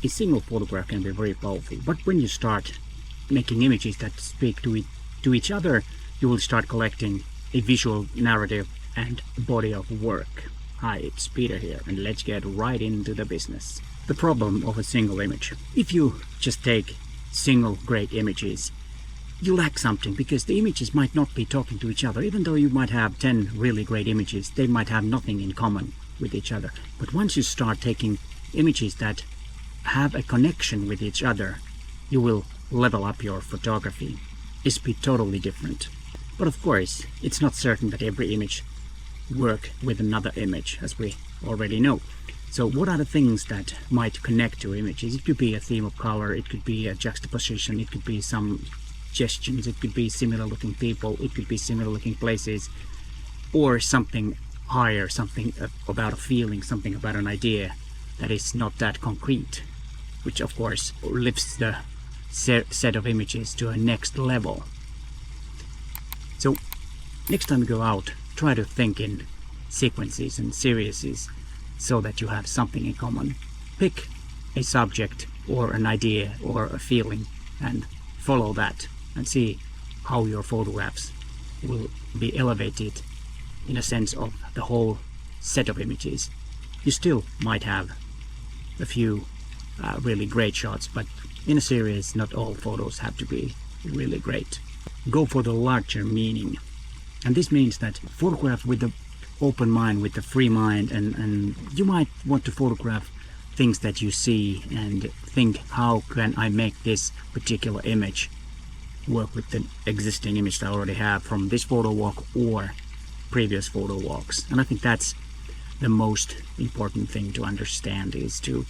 a single photograph can be very powerful, but when you start making images that speak to each other, you will start collecting a visual narrative and body of work. Hi, it's Peter here, and let's get right into the business. The problem of a single image. If you just take single great images, you lack something, because the images might not be talking to each other. Even though you might have 10 really great images, they might have nothing in common with each other. But once you start taking images that have a connection with each other, you will level up your photography. It's be totally different. But of course, it's not certain that every image work with another image, as we already know. So what are the things that might connect to images? It could be a theme of color, it could be a juxtaposition, it could be some gestures, it could be similar looking people, it could be similar looking places, or something higher, something about a feeling, something about an idea that is not that concrete, which of course lifts the set of images to a next level. So next time you go out, try to think in sequences and series so that you have something in common. Pick a subject or an idea or a feeling and follow that, and see how your photographs will be elevated in a sense of the whole set of images. You still might have a few really great shots, but in a series not all photos have to be really great. Go for the larger meaning, and this means that photograph with the open mind, with the free mind, and you might want to photograph things that you see and think, how can I make this particular image work with the existing image that I already have from this photo walk or previous photo walks. And I think that's the most important thing to understand, is to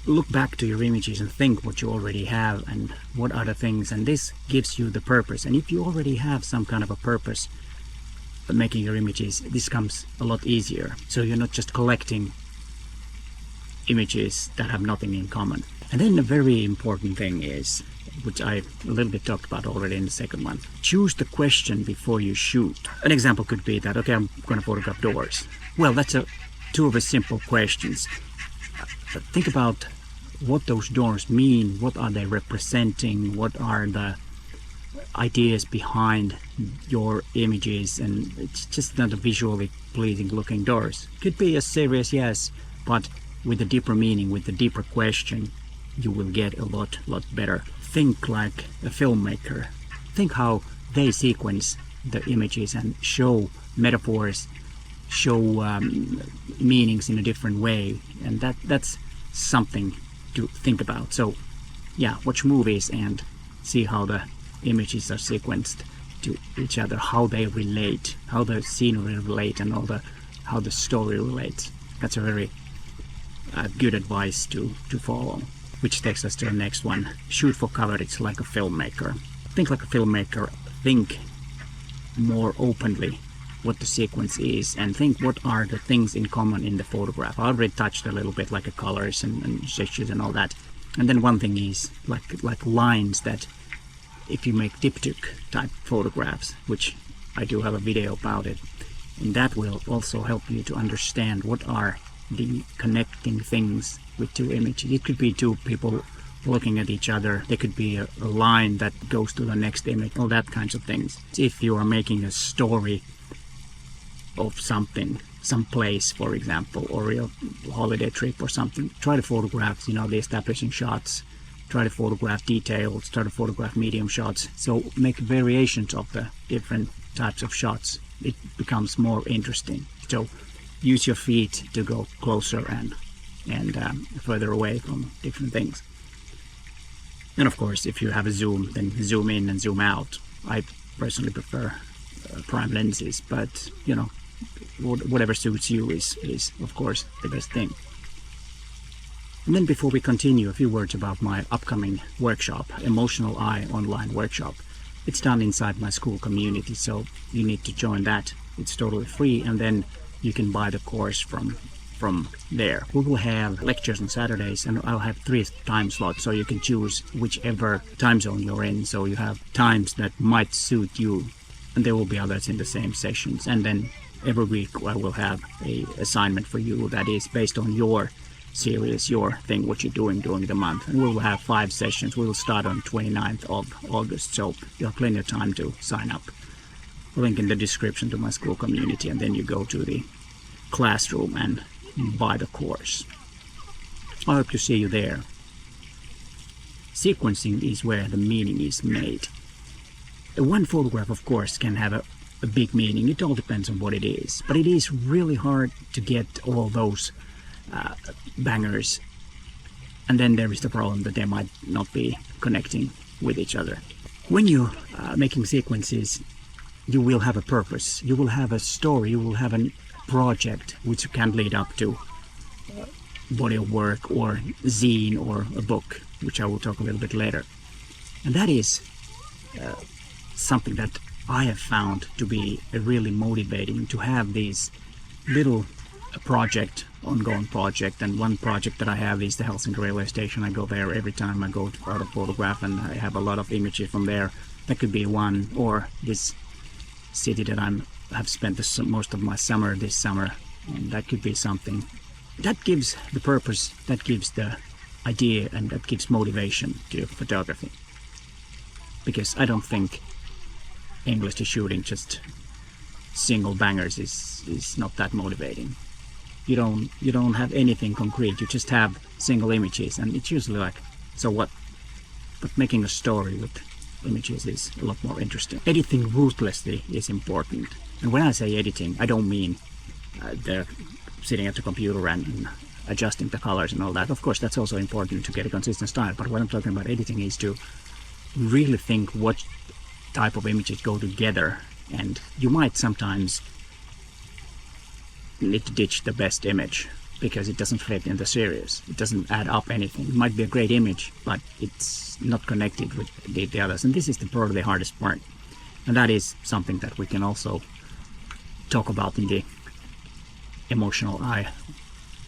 look back to your images and think what you already have and what are the things, and this gives you the purpose. And if you already have some kind of a purpose of making your images, this comes a lot easier. So you're not just collecting images that have nothing in common. And then a very important thing is, which I a little bit talked about already in the second one, choose the question before you shoot. An example could be that, okay, I'm going to photograph doors. Well, that's two of the simple questions. Think about what those doors mean, what are they representing, what are the ideas behind your images, and it's just not a visually pleasing looking doors. Could be a serious, yes, but with a deeper meaning, with a deeper question, you will get a lot better. Think like a filmmaker. Think how they sequence the images and show metaphors, show meanings in a different way, and that's something to think about. So yeah, watch movies and see how the images are sequenced to each other, how they relate, how the scenery relate, and how the story relates. That's a very good advice to follow. Which takes us to the next one. Shoot for coverage like a filmmaker. Think like a filmmaker. Think more openly what the sequence is, and think what are the things in common in the photograph. I already touched a little bit like the colors and gestures and all that. And then one thing is like lines, that if you make diptych type photographs, which I do have a video about it, and that will also help you to understand what are the connecting things with two images. It could be two people looking at each other, there could be a line that goes to the next image, all that kinds of things. If you are making a story of something, some place for example, or a holiday trip or something, try to photograph, the establishing shots, try to photograph details, try to photograph medium shots. So make variations of the different types of shots. It becomes more interesting. So use your feet to go closer and further away from different things. And of course, if you have a zoom, then zoom in and zoom out. I personally prefer prime lenses, but whatever suits you is of course the best thing. And then before we continue, a few words about my upcoming workshop, Emotional Eye online workshop. It's done inside my school community, so you need to join that. It's totally free, and then you can buy the course from there. We will have lectures on Saturdays, and I'll have 3 time slots, so you can choose whichever time zone you're in. So you have times that might suit you, and there will be others in the same sessions. And then every week I will have a assignment for you that is based on your series, your thing, what you're doing during the month. And we'll have 5 sessions. We will start on 29th of August, so you have plenty of time to sign up. Link in the description to my school community, and then you go to the classroom and buy the course. I hope to see you there. Sequencing is where the meaning is made. One photograph, of course, can have a big meaning. It all depends on what it is. But it is really hard to get all those bangers. And then there is the problem that they might not be connecting with each other. When you're making sequences, you will have a purpose. You will have a story. You will have a project which can lead up to body of work or zine or a book, which I will talk a little bit later. And that is something that I have found to be really motivating, to have these little ongoing project. And one project that I have is the Helsinki railway station. I go there every time I go out of photograph, and I have a lot of images from there. That could be one, or this city that I have spent most of my summer this summer, and that could be something that gives the purpose, that gives the idea, and that gives motivation to photography. Because I don't think aimlessly shooting just single bangers is not that motivating. You don't have anything concrete. You just have single images, and it's usually like, so what? But making a story with images is a lot more interesting. Editing ruthlessly is important. And when I say editing, I don't mean the sitting at the computer and adjusting the colors and all that. Of course, that's also important to get a consistent style. But what I'm talking about editing is to really think what type of images go together. And you might sometimes need to ditch the best image because it doesn't fit in the series. It doesn't add up anything. It might be a great image, but it's not connected with the others. And this is probably the hardest part. And that is something that we can also talk about in the Emotional Eye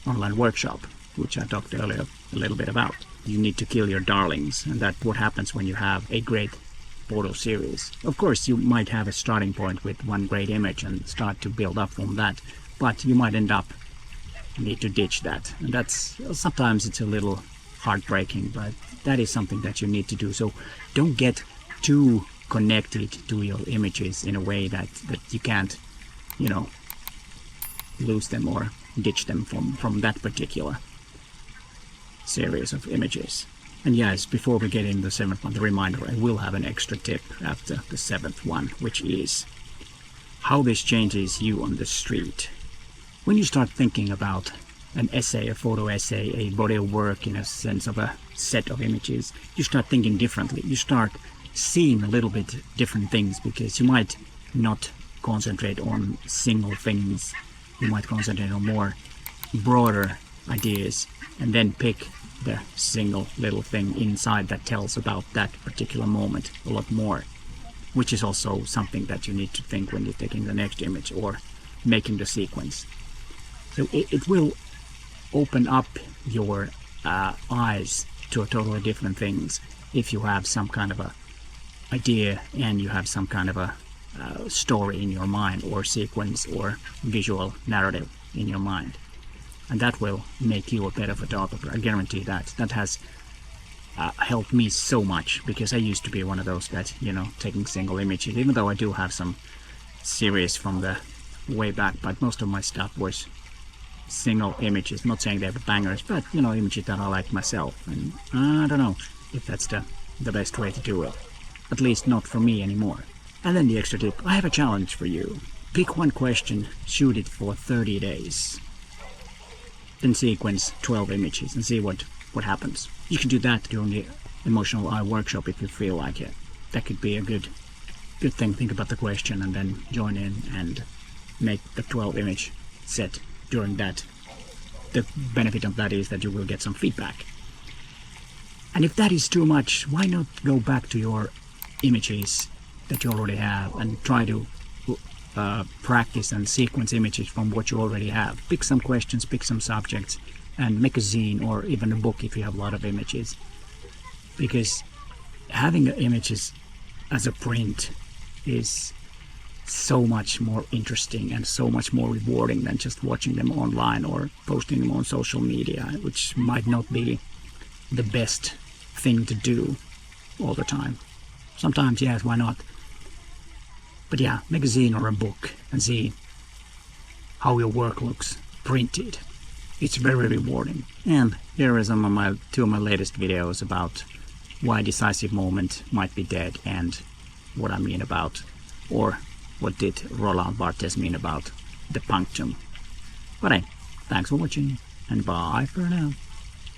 online workshop, which I talked earlier a little bit about. You need to kill your darlings, and that's what happens when you have a great photo series. Of course, you might have a starting point with one great image and start to build up from that, but you might end up need to ditch that. And that's sometimes it's a little heartbreaking, but that is something that you need to do. So don't get too connected to your images in a way that you can't, lose them or ditch them from that particular series of images. And yes, before we get in the 7th one, the reminder, I will have an extra tip after the 7th one, which is how this changes you on the street. When you start thinking about an essay, a photo essay, a body of work in a sense of a set of images, you start thinking differently. You start seeing a little bit different things, because you might not concentrate on single things. You might concentrate on more broader ideas and then pick the single little thing inside that tells about that particular moment a lot more, which is also something that you need to think when you're taking the next image or making the sequence. So it will open up your eyes to a totally different things if you have some kind of a idea and you have some kind of a story in your mind, or sequence or visual narrative in your mind. And that will make you a better photographer. I guarantee that. That has helped me so much, because I used to be one of those that, taking single images, even though I do have some series from the way back, but most of my stuff was single images. Not saying they were bangers, but, images that I like myself. And I don't know if that's the best way to do it. At least not for me anymore. And then the extra tip, I have a challenge for you. Pick one question, shoot it for 30 days. Then sequence 12 images and see what happens. You can do that during the Emotional Eye workshop if you feel like it. That could be a good thing. Think about the question and then join in and make the 12 image set during that. The benefit of that is that you will get some feedback. And if that is too much, why not go back to your images that you already have and try to practice and sequence images from what you already have. Pick some questions, pick some subjects, and make a zine or even a book if you have a lot of images. Because having images as a print is so much more interesting and so much more rewarding than just watching them online or posting them on social media, which might not be the best thing to do all the time. Sometimes, yes, why not? But yeah, make a zine or a book and see how your work looks printed. It's very rewarding. And here are two of my latest videos about why decisive moment might be dead and what I mean about, or what did Roland Barthes mean about the punctum. But hey, thanks for watching and bye for now.